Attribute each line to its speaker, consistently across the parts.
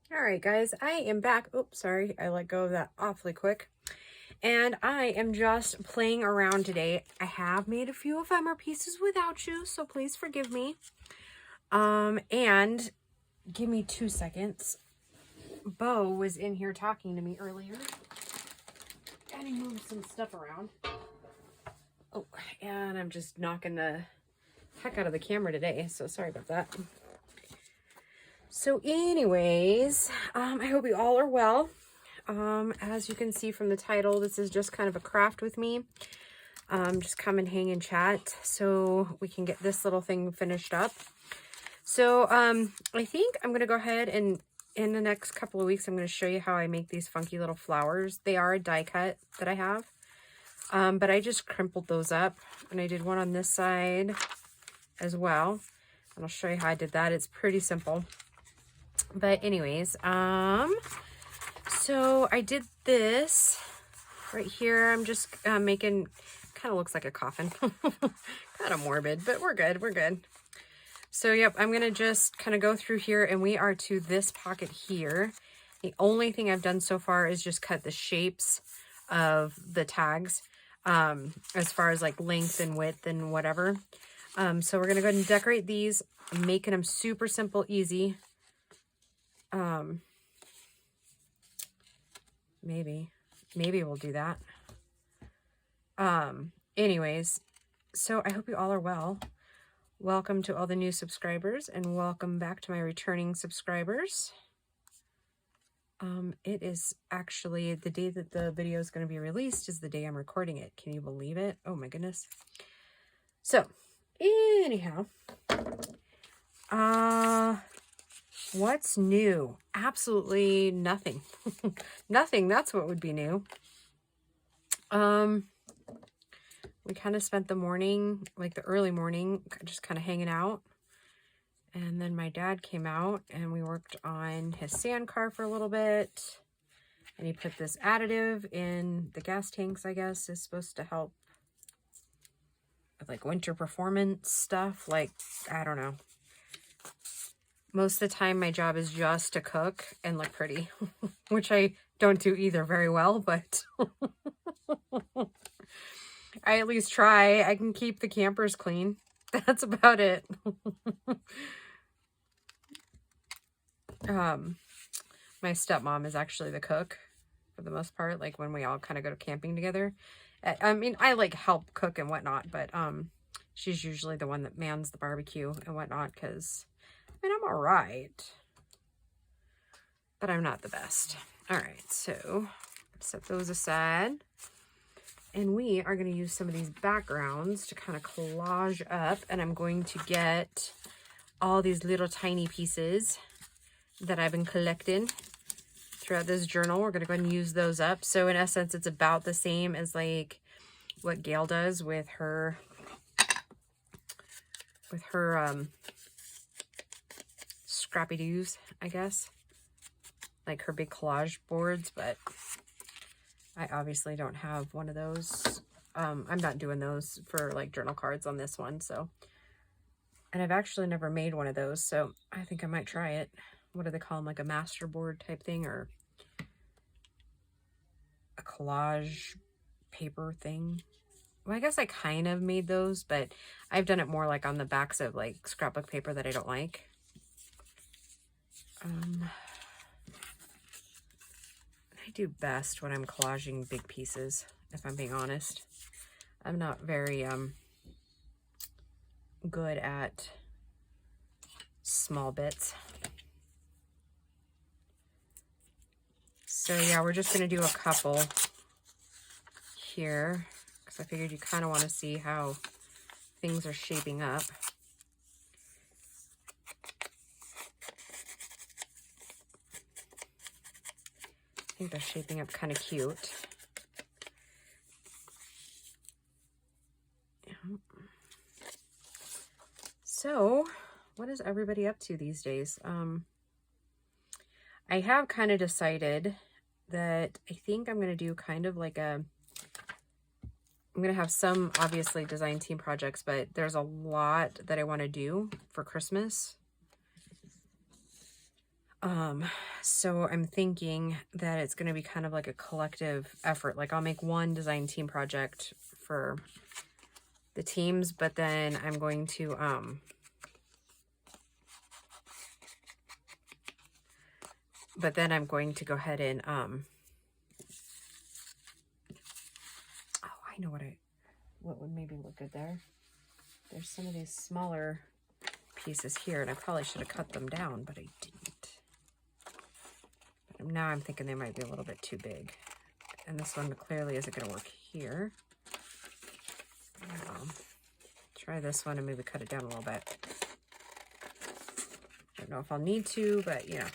Speaker 1: All right, guys, I am back. Oops, sorry, I let go of that awfully quick. And I am just playing around today. I have made a few ephemera pieces without you, so please forgive me. And give me 2 seconds. Bo was in here talking to me earlier, and he moved some stuff around. Oh, and I'm just knocking the heck out of the camera today, so sorry about that. So anyways, I hope you all are well. As you can see from the title, this is just kind of a craft with me. Just come and hang and chat so we can get this little thing finished up. So I think I'm going to go ahead and in the next couple of weeks, I'm going to show you how I make these funky little flowers. They are a die cut that I have, but I just crimpled those up, and I did one on this side as well. And I'll show you how I did that. It's pretty simple. But anyways, so I did this right here. I'm just making, kind of looks like a coffin. Kind of morbid, but we're good. We're good. So, yep, I'm going to just kind of go through here, and we are to this pocket here. The only thing I've done so far is just cut the shapes of the tags as far as like length and width and whatever. So we're going to go ahead and decorate these. I'm making them super simple, easy. Maybe we'll do that. Anyways, so I hope you all are well. Welcome to all the new subscribers, and welcome back to my returning subscribers. It is actually the day that the video is going to be released is the day I'm recording it. Can you believe it? Oh my goodness. So, anyhow, what's new? Absolutely nothing. Nothing. That's what would be new. We kind of spent the morning, like the early morning, just kind of hanging out. And then my dad came out and we worked on his sand car for a little bit. And he put this additive in the gas tanks, I guess, is supposed to help with like winter performance stuff. Like, I don't know. Most of the time my job is just to cook and look pretty, which I don't do either very well, but I at least try. I can keep the campers clean. That's about it. My stepmom is actually the cook for the most part, like when we all kind of go to camping together. I mean, I like help cook and whatnot, but she's usually the one that mans the barbecue and whatnot, because I mean, I'm all right, but I'm not the best. All right, so set those aside. And we are going to use some of these backgrounds to kind of collage up. And I'm going to get all these little tiny pieces that I've been collecting throughout this journal. We're going to go ahead and use those up. So in essence, it's about the same as like what Gail does with her scrappy doos, I guess. Like her big collage boards, but I obviously don't have one of those. I'm not doing those for like journal cards on this one, so. And I've actually never made one of those, so I think I might try it. What do they call them? Like a master board type thing, or a collage paper thing? Well, I guess I kind of made those, but I've done it more like on the backs of like scrapbook paper that I don't like. I do best when I'm collaging big pieces, if I'm being honest. I'm not very good at small bits. So yeah, we're just going to do a couple here, because I figured you kind of want to see how things are shaping up. I think they're shaping up kind of cute. Yeah. So, what is everybody up to these days? I have kind of decided that I think I'm going to do kind of like I'm going to have some obviously design team projects, but there's a lot that I want to do for Christmas. So I'm thinking that it's going to be kind of like a collective effort. Like I'll make one design team project for the teams, but then I'm going to, go ahead and, oh, I know what would maybe look good there. There's some of these smaller pieces here, and I probably should have cut them down, but I didn't. But now I'm thinking they might be a little bit too big. And this one clearly isn't going to work here. Try this one and maybe cut it down a little bit. I don't know if I'll need to, but you know.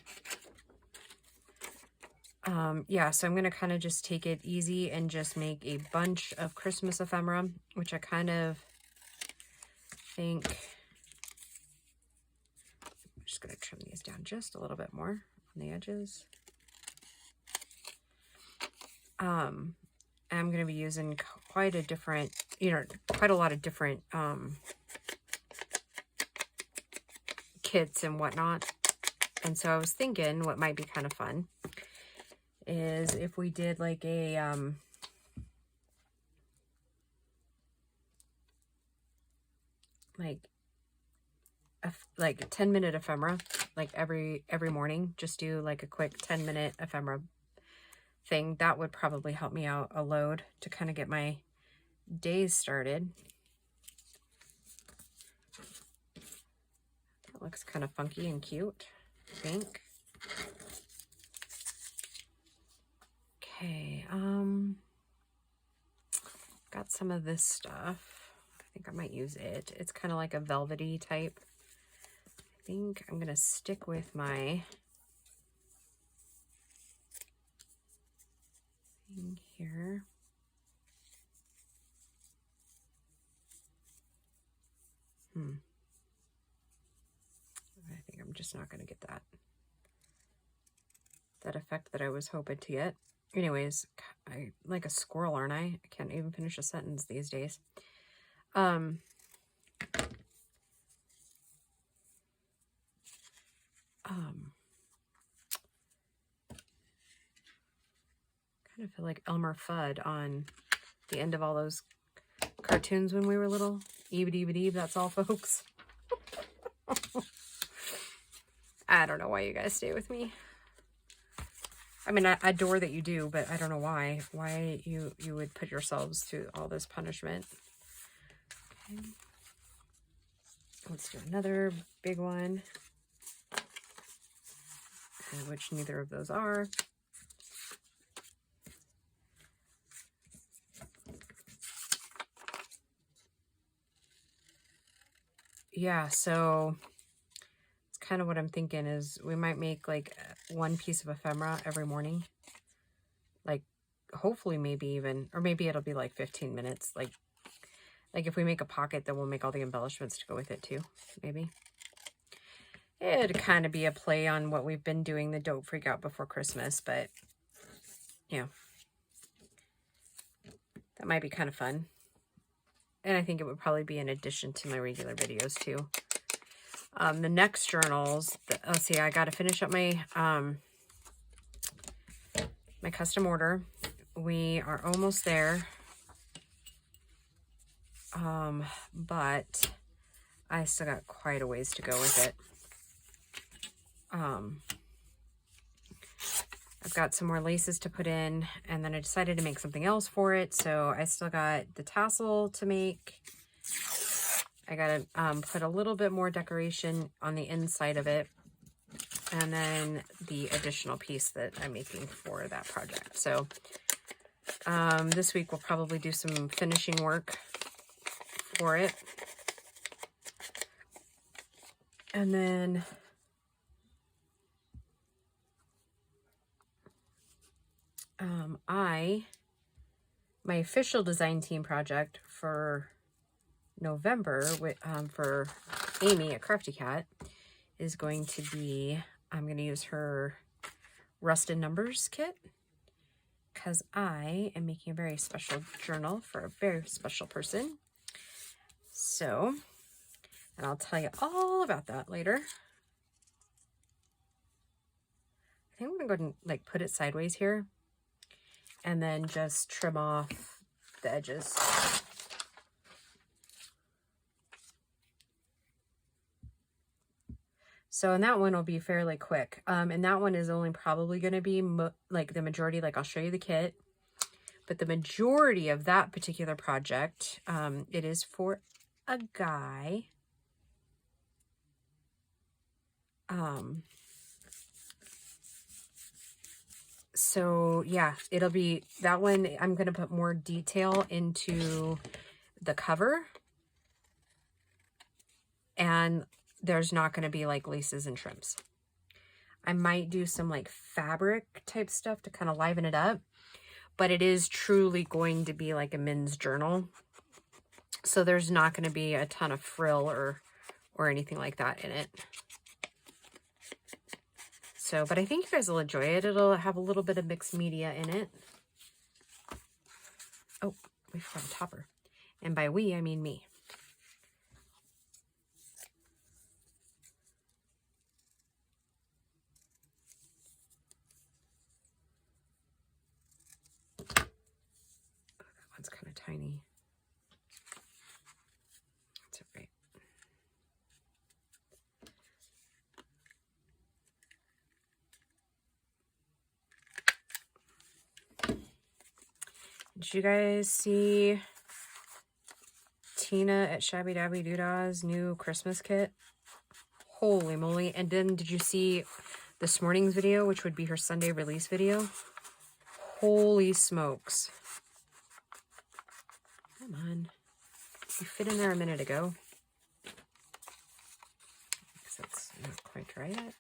Speaker 1: Yeah, so I'm going to kind of just take it easy and just make a bunch of Christmas ephemera, which I kind of think, I'm just going to trim these down just a little bit more on the edges. I'm going to be using quite a lot of different kits and whatnot. And so I was thinking what might be kind of fun is if we did like a like a 10-minute ephemera, like every morning. Just do like a quick 10-minute ephemera thing. That would probably help me out a load to kind of get my days started. That looks kind of funky and cute, I think. Okay, got some of this stuff. I think I might use it. It's kind of like a velvety type. I think I'm gonna stick with my thing here. I think I'm just not gonna get that effect that I was hoping to get. Anyways, I like a squirrel, aren't I? I can't even finish a sentence these days. Kind of feel like Elmer Fudd on the end of all those cartoons when we were little. Eebity-beep, that's all, folks. I don't know why you guys stay with me. I mean, I adore that you do, but I don't know why you would put yourselves through all this punishment. Okay. Let's do another big one, which neither of those are. Yeah, so it's kind of what I'm thinking is we might make like one piece of ephemera every morning. Like hopefully maybe even, or maybe it'll be like 15 minutes. Like if we make a pocket, then we'll make all the embellishments to go with it too, maybe. It'd kind of be a play on what we've been doing, the Don't Freak Out Before Christmas, but yeah, that might be kind of fun. And I think it would probably be in addition to my regular videos too. The next journals, let's see, I got to finish up my my custom order. We are almost there. But I still got quite a ways to go with it. I've got some more laces to put in, and then I decided to make something else for it. So I still got the tassel to make. I got to put a little bit more decoration on the inside of it. And then the additional piece that I'm making for that project. So this week we'll probably do some finishing work for it. And then my official design team project for November with for Amy at Crafty Cat is going to be, I'm going to use her Rusted Numbers kit because I am making a very special journal for a very special person. So, and I'll tell you all about that later. think I'm gonna go ahead and like put it sideways here and then just trim off the edges. So, and that one will be fairly quick. And that one is only probably going to be like the majority, like I'll show you the kit, but the majority of that particular project, it is for a guy. So yeah, it'll be that one. I'm going to put more detail into the cover, and there's not going to be like laces and trims. I might do some like fabric type stuff to kind of liven it up, but it is truly going to be like a men's journal. So there's not going to be a ton of frill or anything like that in it. So, but I think you guys will enjoy it. It'll have a little bit of mixed media in it. Oh, we forgot a topper. And by we, I mean me. That one's kind of tiny. That's all right. Did you guys see Tina at Shabbydabbydoodahd's new Christmas kit? Holy moly. And then did you see this morning's video, which would be her Sunday release video? Holy smokes. Come on. You fit in there a minute ago. I guess that's not quite dry yet.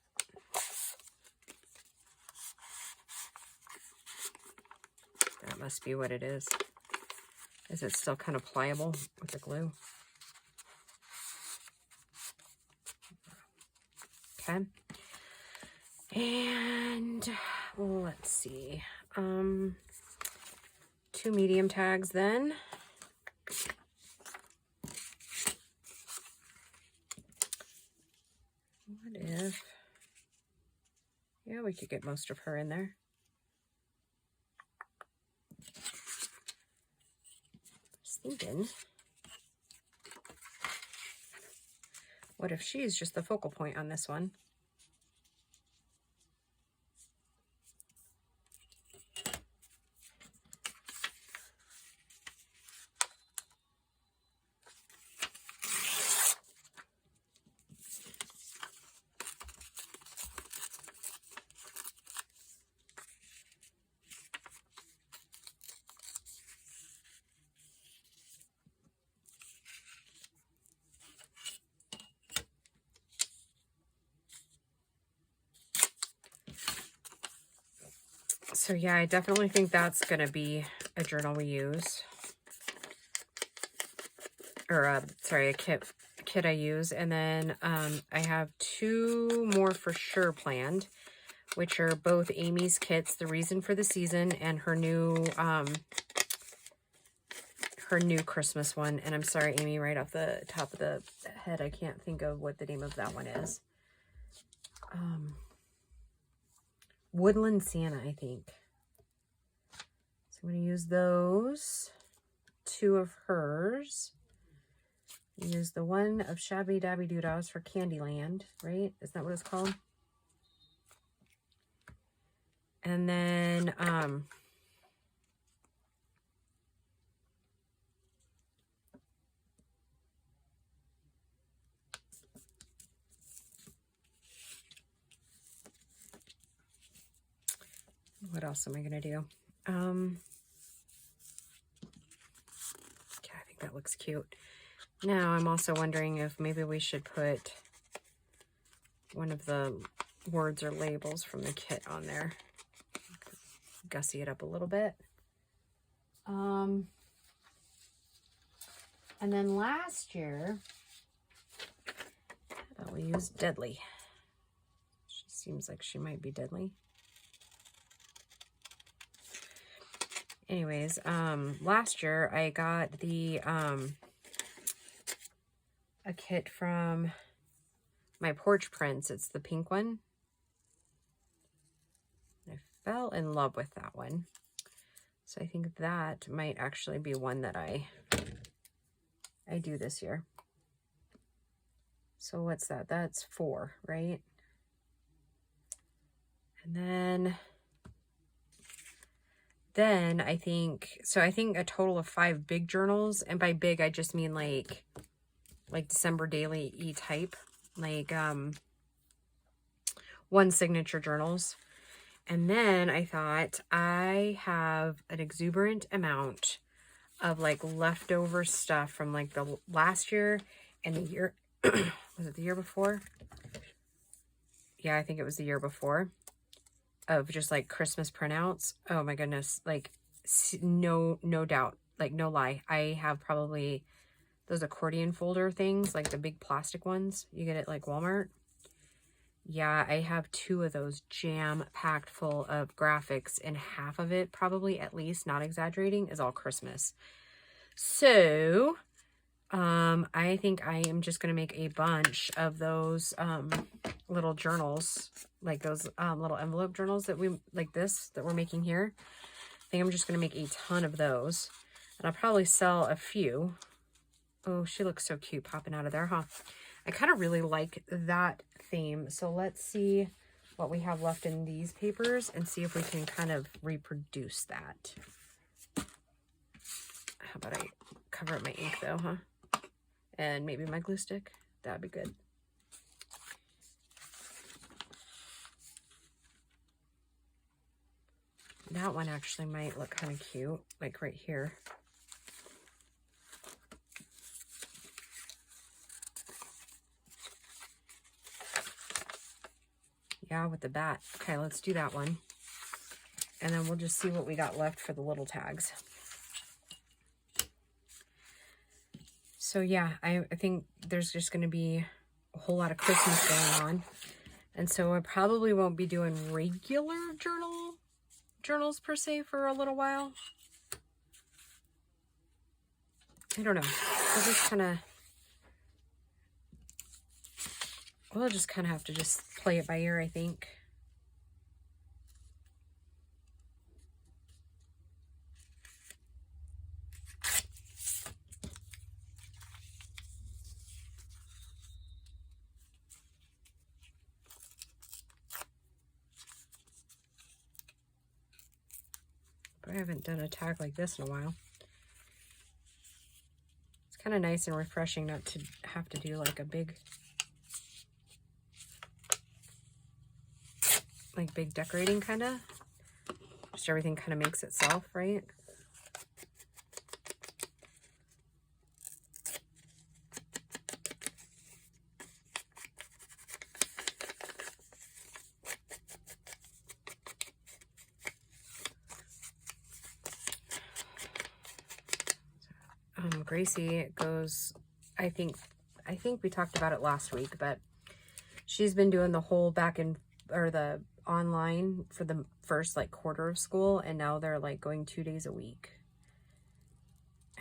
Speaker 1: That must be what it is. Is it still kind of pliable with the glue? Okay. And let's see. 2 medium tags then. What if, yeah, we could get most of her in there. Thinking, what if she's just the focal point on this one? So yeah, I definitely think that's going to be a journal we use. Or, sorry, a kit I use. And then I have 2 more for sure planned, which are both Amy's kits, The Reason for the Season, and her new Christmas one. And I'm sorry, Amy, right off the top of the head, I can't think of what the name of that one is. Woodland Santa, I think. So I'm going to use those 2 of hers. Use the one of Shabbydabbydoodahd's for Candyland, right? Isn't that what it's called? And then what else am I going to do? Yeah, I think that looks cute. Now I'm also wondering if maybe we should put one of the words or labels from the kit on there. Gussy it up a little bit. And then last year, I thought we used Deadly. She seems like she might be deadly. Anyways, last year I got the a kit from my Porch Prints. It's the pink one. I fell in love with that one. So I think that might actually be one that I do this year. So what's that? That's 4, right? And then I think, so I think a total of 5 big journals. And by big, I just mean like December daily e-type, like 1 signature journals. And then I thought I have an exuberant amount of like leftover stuff from like the last year and the year, was it the year before? Yeah, I think it was the year before, of just like Christmas printouts. Oh my goodness. Like no doubt, like no lie. I have probably those accordion folder things, like the big plastic ones you get at like Walmart. Yeah, I have 2 of those jam-packed full of graphics, and half of it, probably at least, not exaggerating, is all Christmas. So, I think I am just going to make a bunch of those little journals, like those little envelope journals that we, like this, that we're making here. I think I'm just going to make a ton of those, and I'll probably sell a few. Oh, she looks so cute popping out of there, huh? I kind of really like that theme. So let's see what we have left in these papers and see if we can kind of reproduce that. How about I cover up my ink though, huh? And maybe my glue stick. That'd be good. That one actually might look kind of cute, like right here. Yeah, with the bat. Okay, let's do that one. And then we'll just see what we got left for the little tags. So yeah, I think there's just going to be a whole lot of Christmas going on. And so I probably won't be doing regular journals per se for a little while. I don't know. We'll just kind of have to just play it by ear, I think. But I haven't done a tag like this in a while. It's kind of nice and refreshing not to have to do like a big decorating kind of. Just everything kind of makes itself, right? Gracie goes, I think we talked about it last week, but she's been doing the whole the online for the first like quarter of school, and now they're like going 2 days a week.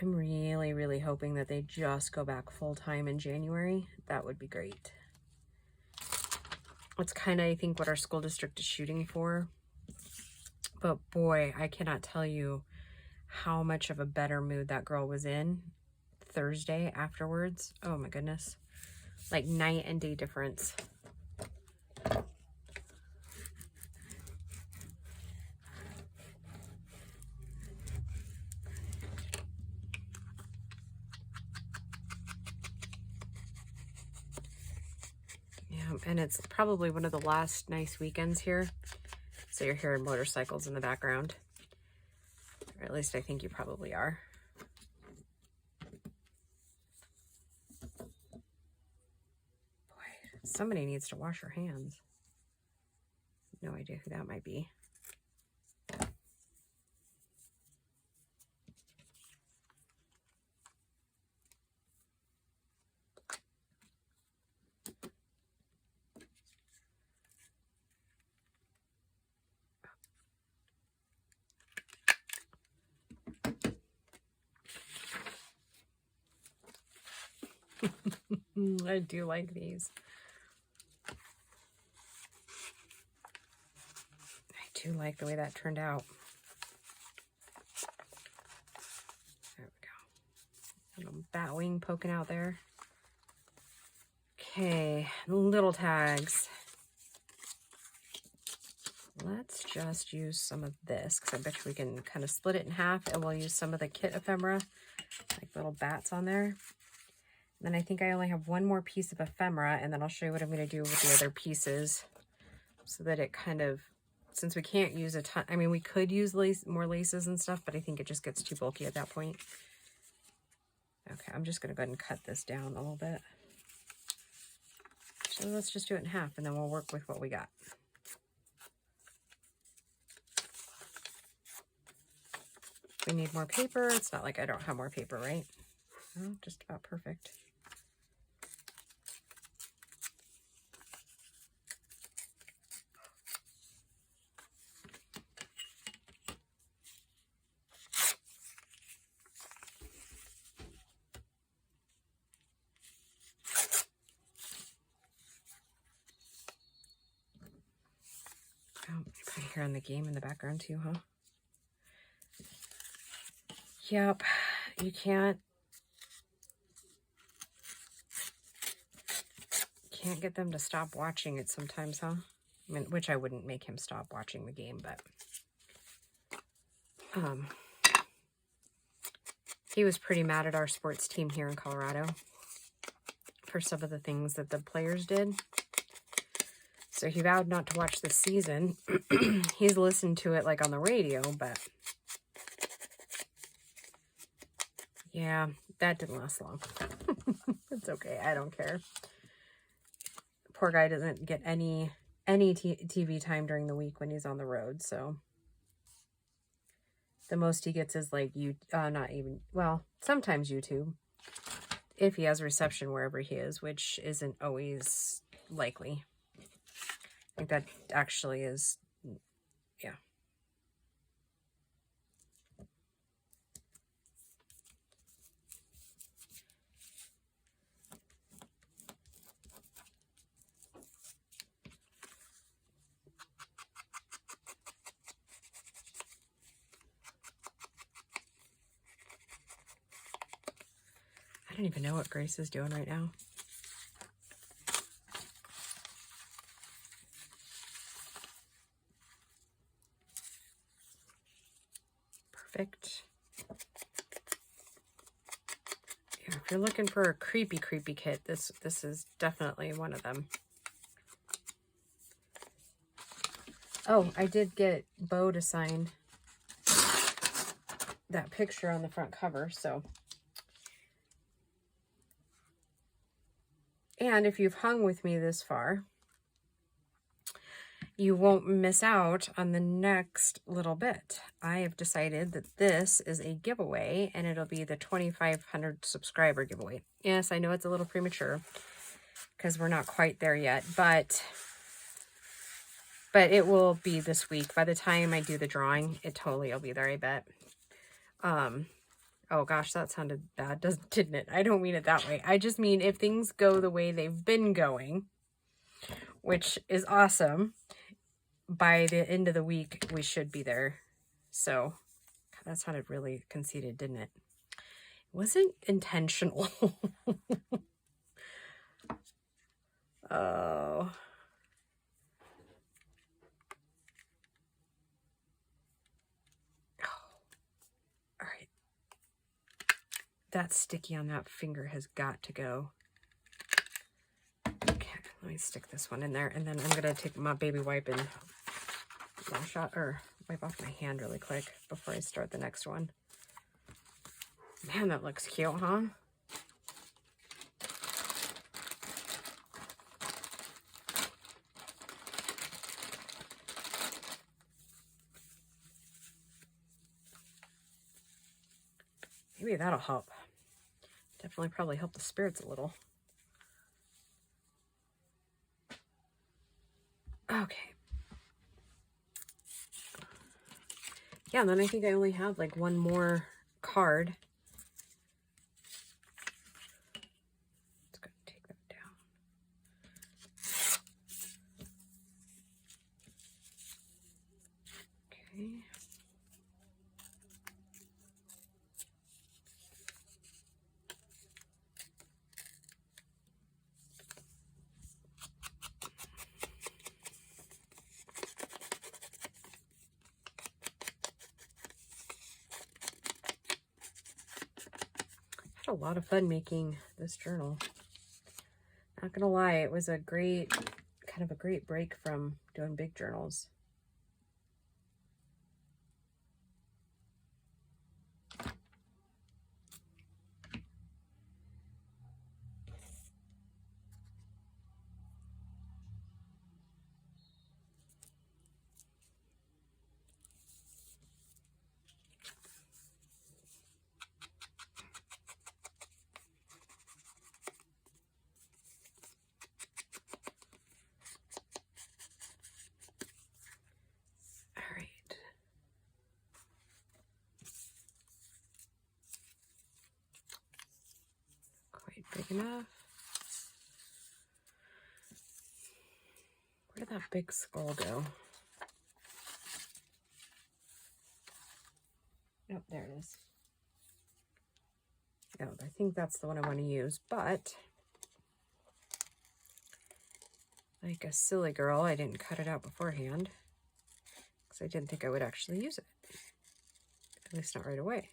Speaker 1: I'm really, really hoping that they just go back full time in January. That would be great. That's kind of, I think, what our school district is shooting for. But boy, I cannot tell you how much of a better mood that girl was in Thursday afterwards. Oh my goodness. Like night and day difference. Yeah, and it's probably one of the last nice weekends here. So you're hearing motorcycles in the background. Or at least I think you probably are. Somebody needs to wash her hands. No idea who that might be. I do like these. I do like the way that turned out. There we go. Little bat wing poking out there. Okay, little tags. Let's just use some of this because I bet you we can kind of split it in half, and we'll use some of the kit ephemera, like little bats on there. And then I think I only have one more piece of ephemera, and then I'll show you what I'm going to do with the other pieces so that it kind of, since we can't use a ton, I mean, we could use more laces and stuff, but I think it just gets too bulky at that point. Okay, I'm just going to go ahead and cut this down a little bit. So let's just do it in half, and then we'll work with what we got. We need more paper. It's not like I don't have more paper, right? Oh, just about perfect. Oh, you probably hearing the game in the background too, huh? Yep, you can't get them to stop watching it sometimes, huh? I mean, which I wouldn't make him stop watching the game, but he was pretty mad at our sports team here in Colorado for some of the things that the players did. So he vowed not to watch this season. He's listened to it like on the radio, but yeah, that didn't last long. It's okay. I don't care. Poor guy doesn't get any TV time during the week when he's on the road. So the most he gets is like not even, well, sometimes YouTube, if he has reception wherever he is, which isn't always likely. I think that actually is, yeah. I don't even know what Grace is doing right now. Perfect. Yeah, if you're looking for a creepy kit, this is definitely one of them. Oh, I did get Bo to sign that picture on the front cover, so. And if you've hung with me this far, you won't miss out on the next little bit. I have decided that this is a giveaway, and it'll be the 2,500 subscriber giveaway. Yes, I know it's a little premature because we're not quite there yet, but it will be this week. By the time I do the drawing, it totally will be there, I bet. Oh gosh, that sounded bad, didn't it? I don't mean it that way. I just mean if things go the way they've been going, which is awesome, by the end of the week, we should be there. So, that sounded really conceited, didn't it? It wasn't intentional. Oh. That sticky on that finger has got to go. Okay, let me stick this one in there, and then I'm gonna take my baby wipe and wash out or wipe off my hand really quick before I start the next one. Man, that looks cute, huh? Maybe that'll help. Definitely probably help the spirits a little. Okay. Yeah, and then I think I only have like one more card. Let's go take that down. Okay. A lot of fun making this journal. Not gonna lie, it was a great, kind of a great break from doing big journals. Big enough. Where did that big skull go? Nope, there it is. No, I think that's the one I want to use, but like a silly girl, I didn't cut it out beforehand because I didn't think I would actually use it. At least not right away.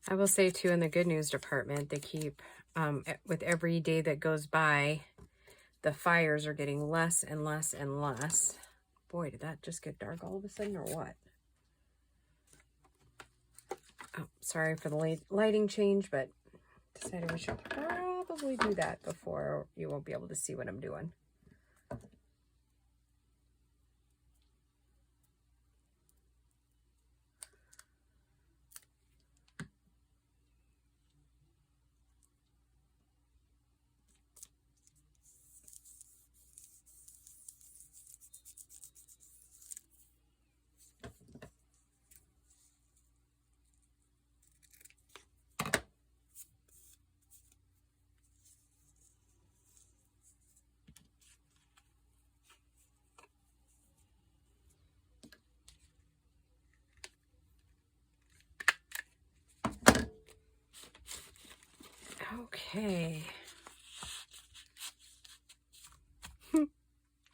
Speaker 1: I will say too, in the good news department, they keep, with every day that goes by, the fires are getting less and less and less. Boy, did that just get dark all of a sudden or what? Oh, sorry for the lighting change, but decided we should probably do that before you won't be able to see what I'm doing. Okay.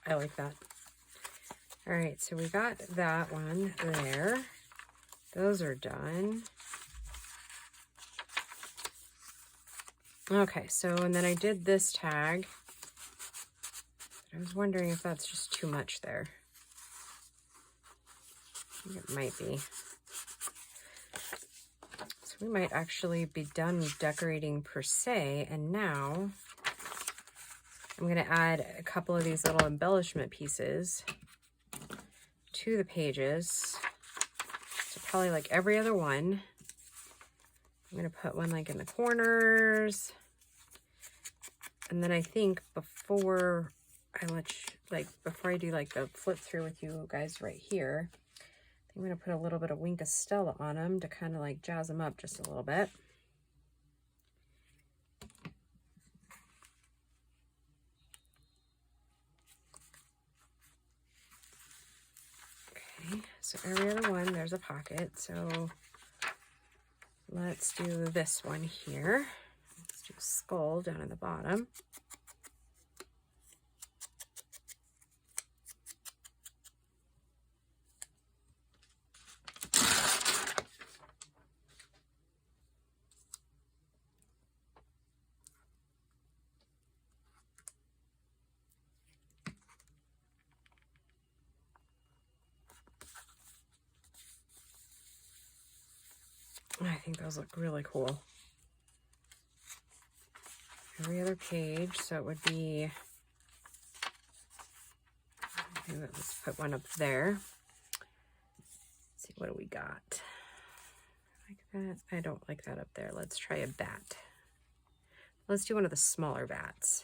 Speaker 1: I like that. All right, so we got that one there. Those are done. Okay, so, and then I did this tag. I was wondering if that's just too much there. I think it might be. So we might actually be done decorating per se, and now I'm going to add a couple of these little embellishment pieces to the pages. So probably like every other one. I'm going to put one like in the corners. And then I think before I before I do like the flip through with you guys right here, I'm going to put a little bit of Wink of Stella on them to kind of like jazz them up just a little bit. So every other one, there's a pocket. So let's do this one here. Let's do a skull down at the bottom. I think those look really cool. Every other page, so it would be, let's put one up there. Let's see, what do we got? Like that? I don't like that up there. Let's try a bat. Let's do one of the smaller bats.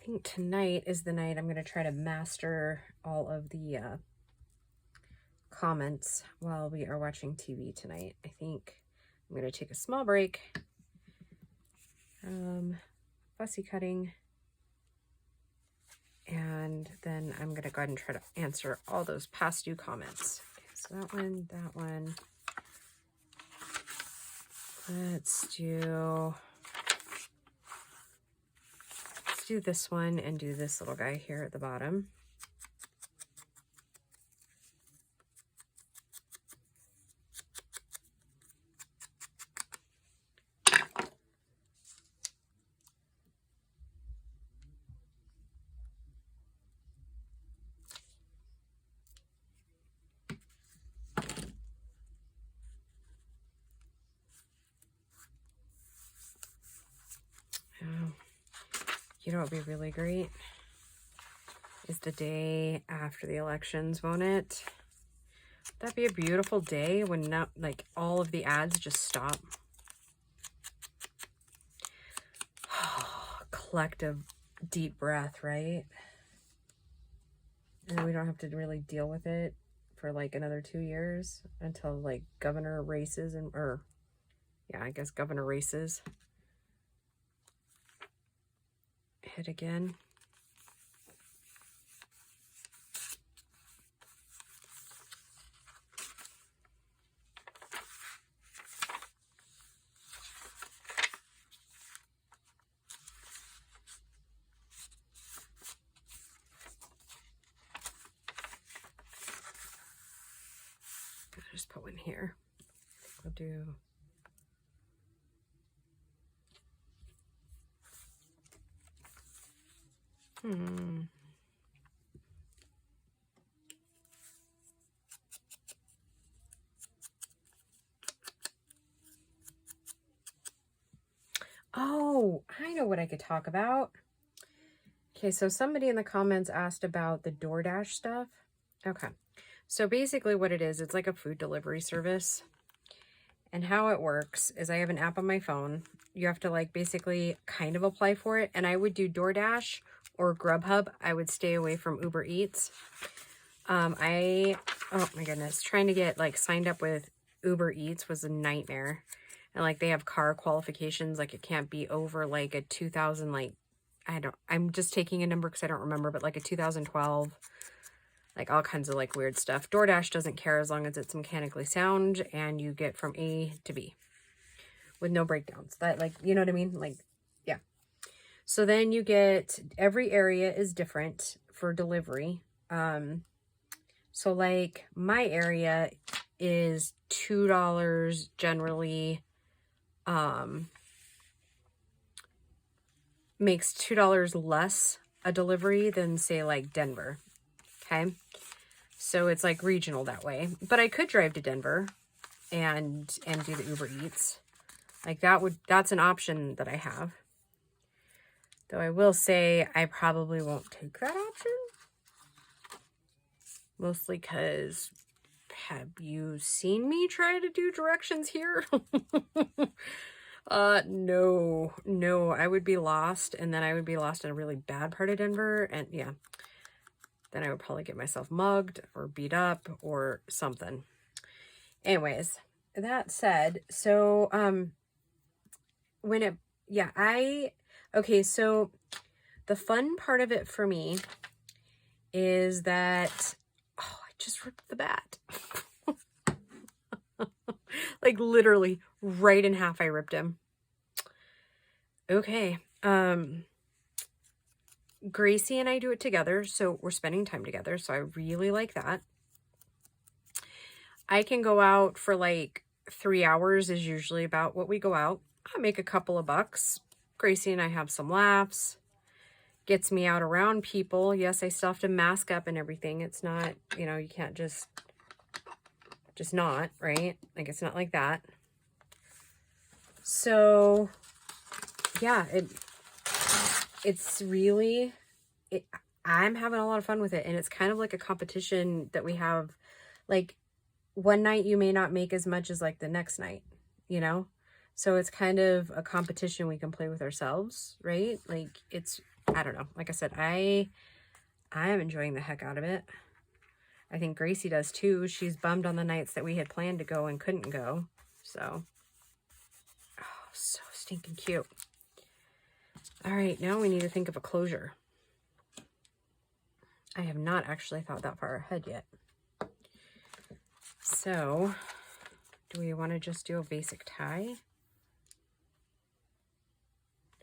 Speaker 1: think tonight is the night I'm going to try to master all of the comments while we are watching TV tonight. I think I'm going to take a small break. Fussy cutting. And then I'm going to go ahead and try to answer all those past due comments. Okay, so that one. Let's do this one and do this little guy here at the bottom. You know what would be really great is the day after the elections, won't it? That'd be a beautiful day when not like all of the ads just stop. Collective deep breath, right? And we don't have to really deal with it for like another 2 years until like governor races I guess governor races hit again. I'll just put one here. We'll do Oh, I know what I could talk about. Okay, so somebody in the comments asked about the DoorDash stuff. Okay, so basically what it is, it's like a food delivery service. And how it works is I have an app on my phone. You have to like basically kind of apply for it. And I would do DoorDash or Grubhub. I would stay away from Uber Eats. Oh my goodness, trying to get like signed up with Uber Eats was a nightmare. And like they have car qualifications, like it can't be over like a 2000, like I'm just taking a number because I don't remember, but like a 2012, like all kinds of like weird stuff. DoorDash doesn't care as long as it's mechanically sound and you get from A to B with no breakdowns. That like, you know what I mean? Like, yeah. So then you get, every area is different for delivery. So like my area is $2 generally, makes $2 less a delivery than say like Denver. Okay. So it's like regional that way, but I could drive to Denver and do the Uber Eats. Like that's an option that I have. Though I will say I probably won't take that option. Mostly because, have you seen me try to do directions here? No, I would be lost, and then I would be lost in a really bad part of Denver, and yeah, then I would probably get myself mugged or beat up or something. Anyways, that said, so, so the fun part of it for me is that, I just ripped the bat. Like literally right in half I ripped him. Okay. Gracie and I do it together, so we're spending time together, so I really like that. I can go out for like 3 hours is usually about what we go out. I make a couple of bucks. Gracie and I have some laughs. Gets me out around people. Yes, I still have to mask up and everything. It's not, you can't just not, right? Like, it's not like that. So, yeah, it's really, I'm having a lot of fun with it. And it's kind of like a competition that we have. Like, one night you may not make as much as like the next night, So it's kind of a competition we can play with ourselves, right? Like, it's I don't know. Like I said, I am enjoying the heck out of it. I think Gracie does too. She's bummed on the nights that we had planned to go and couldn't go. So, oh, so stinking cute. All right, now we need to think of a closure. I have not actually thought that far ahead yet. So, do we want to just do a basic tie?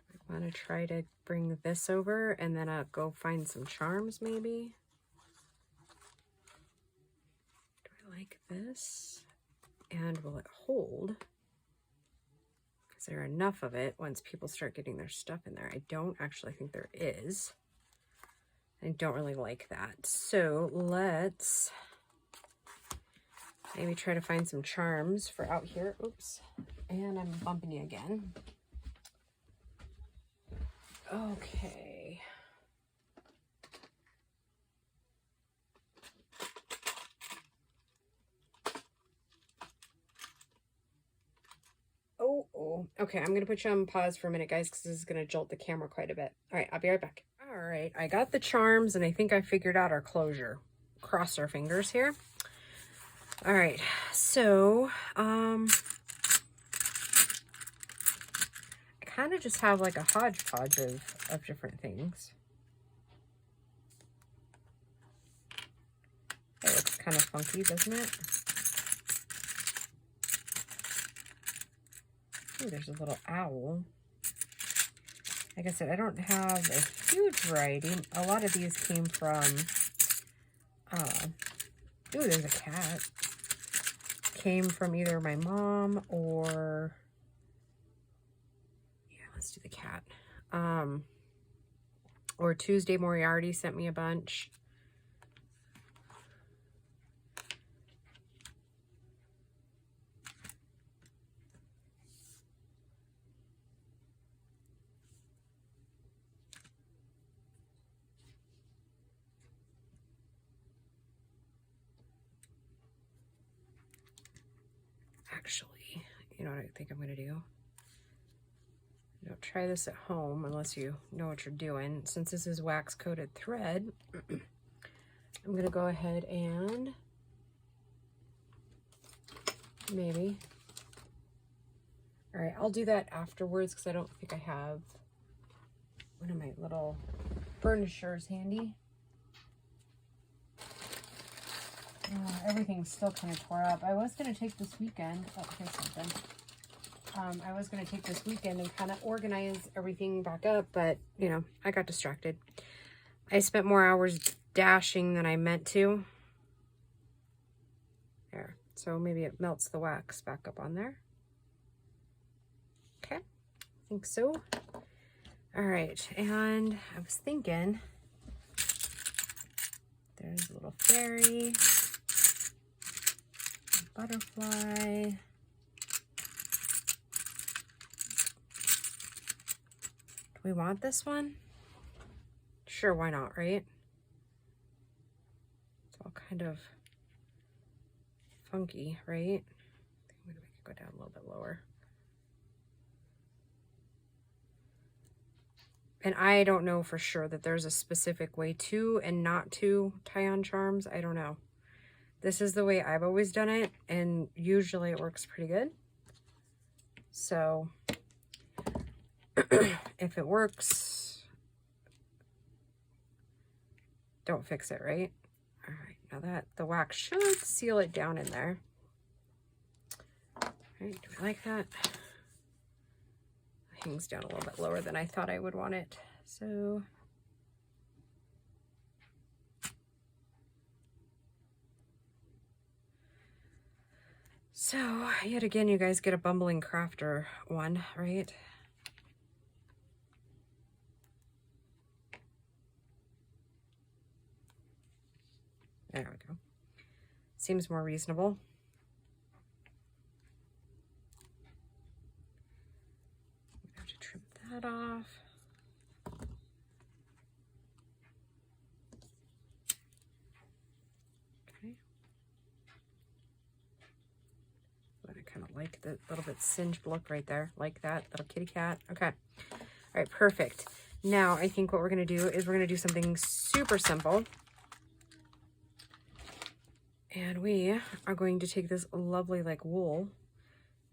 Speaker 1: Do we want to try to bring this over and then go find some charms maybe? Do I like this? And will it hold? Is there enough of it once people start getting their stuff in there? I don't actually think there is. I don't really like that. So let's maybe try to find some charms for out here. Oops. And I'm bumping you again. Okay. Oh. Okay, I'm going to put you on pause for a minute, guys, because this is going to jolt the camera quite a bit. All right, I'll be right back. All right, I got the charms, and I think I figured out our closure. Cross our fingers here. All right, so, I kind of just have like a hodgepodge of different things. It looks kind of funky, doesn't it? Ooh, there's a little owl. Like I said, I don't have a huge variety. A lot of these came from, ooh, there's a cat. Came from either my mom or, yeah, let's do the cat. Or Tuesday Moriarty sent me a bunch. Actually, you know what I think I'm going to do? Don't try this at home unless you know what you're doing. Since this is wax coated thread, I'm going to go ahead and maybe. All right, I'll do that afterwards because I don't think I have one of my little burnishers handy. Everything's still kind of tore up. I was going to take this weekend. Oh, here's something. I was going to take this weekend and kind of organize everything back up, but, you know, I got distracted. I spent more hours dashing than I meant to. There. So maybe it melts the wax back up on there. Okay. I think so. All right. And I was thinking, there's a little fairy. Butterfly. Do we want this one? Sure, why not, right? It's all kind of funky, right? I think maybe we could go down a little bit lower. And I don't know for sure that there's a specific way to and not to tie on charms. I don't know. This is the way I've always done it, and usually it works pretty good. So, if it works, don't fix it, right? All right, now that the wax should seal it down in there. All right, do I like that? It hangs down a little bit lower than I thought I would want it. So, yet again, you guys get a bumbling crafter one, right? There we go. Seems more reasonable. I'm going to have to trim that off. Okay. But I kind of like the little bit singed look right there. Like that little kitty cat. Okay. All right, perfect. Now, I think what we're going to do is we're going to do something super simple. And we are going to take this lovely like wool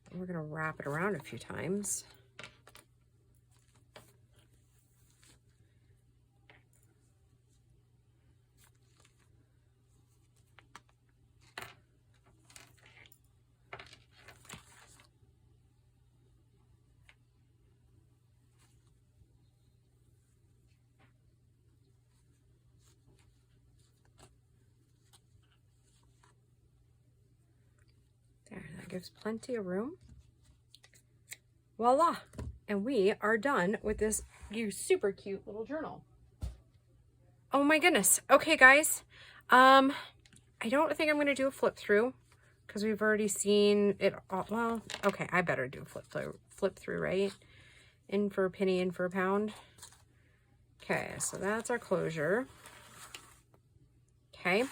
Speaker 1: and we're going to wrap it around a few times. There, that gives plenty of room. Voila! And we are done with this super cute little journal. Oh my goodness. Okay, guys. I don't think I'm going to do a flip through because we've already seen it all. Well, okay, I better do a flip through, right? In for a penny, in for a pound. Okay, so that's our closure. Okay.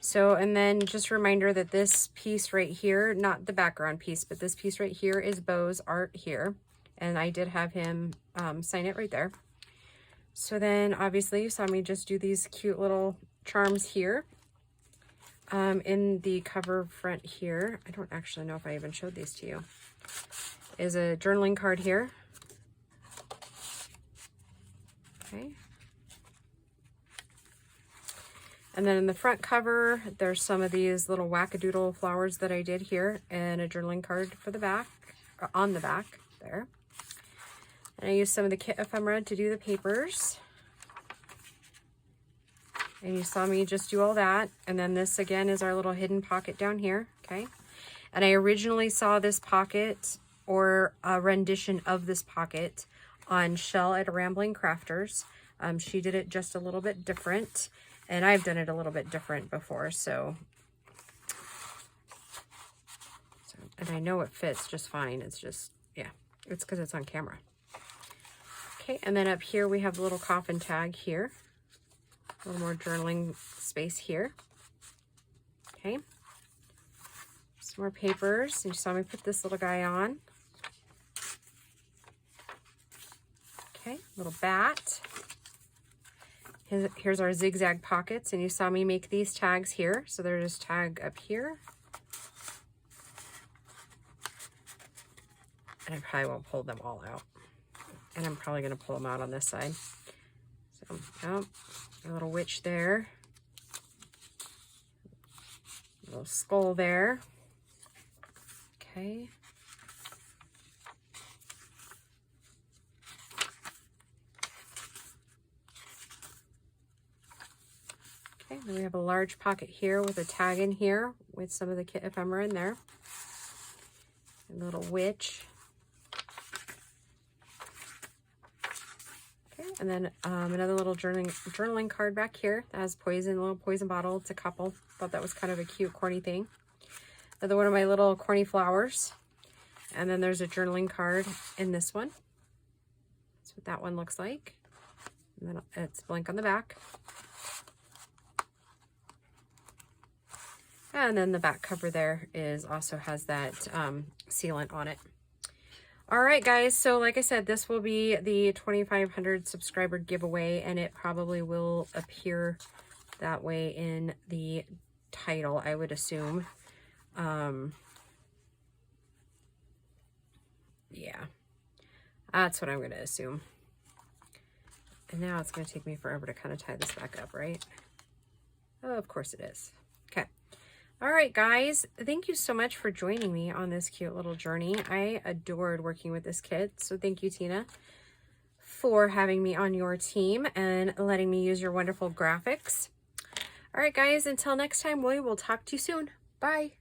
Speaker 1: So, and then just a reminder that this piece right here, not the background piece, but this piece right here is Bo's art here. And I did have him sign it right there. So then obviously you saw me just do these cute little charms here. In the cover front here, I don't actually know if I even showed these to you, is a journaling card here. Okay. And then in the front cover, there's some of these little wackadoodle flowers that I did here and a journaling card for the back, or on the back there. And I used some of the kit ephemera to do the papers. And you saw me just do all that. And then this again is our little hidden pocket down here, okay? And I originally saw this pocket or a rendition of this pocket on Shell at Rambling Crafters. She did it just a little bit different. And I've done it a little bit different before, so and I know it fits just fine. It's just, yeah, it's because it's on camera. Okay, and then up here we have a little coffin tag here. A little more journaling space here. Okay. Some more papers. You saw me put this little guy on. Okay, little bat. Here's our zigzag pockets, and you saw me make these tags here. So there's tag up here. And I probably won't pull them all out. And I'm probably going to pull them out on this side. So, oh, a little witch there. A little skull there. Okay. Then we have a large pocket here with a tag in here with some of the kit ephemera in there. A little witch. Okay, and then another little journaling card back here that has poison, a little poison bottle. It's a couple. Thought that was kind of a cute, corny thing. Another one of my little corny flowers. And then there's a journaling card in this one. That's what that one looks like. And then it's blank on the back. And then the back cover there also has that sealant on it. All right, guys. So like I said, this will be the 2,500 subscriber giveaway, and it probably will appear that way in the title, I would assume. Yeah, that's what I'm going to assume. And now it's going to take me forever to kind of tie this back up, right? Oh, of course it is. Okay. All right, guys, thank you so much for joining me on this cute little journey. I adored working with this kit, so thank you, Tina, for having me on your team and letting me use your wonderful graphics. All right, guys, until next time, we will talk to you soon. Bye.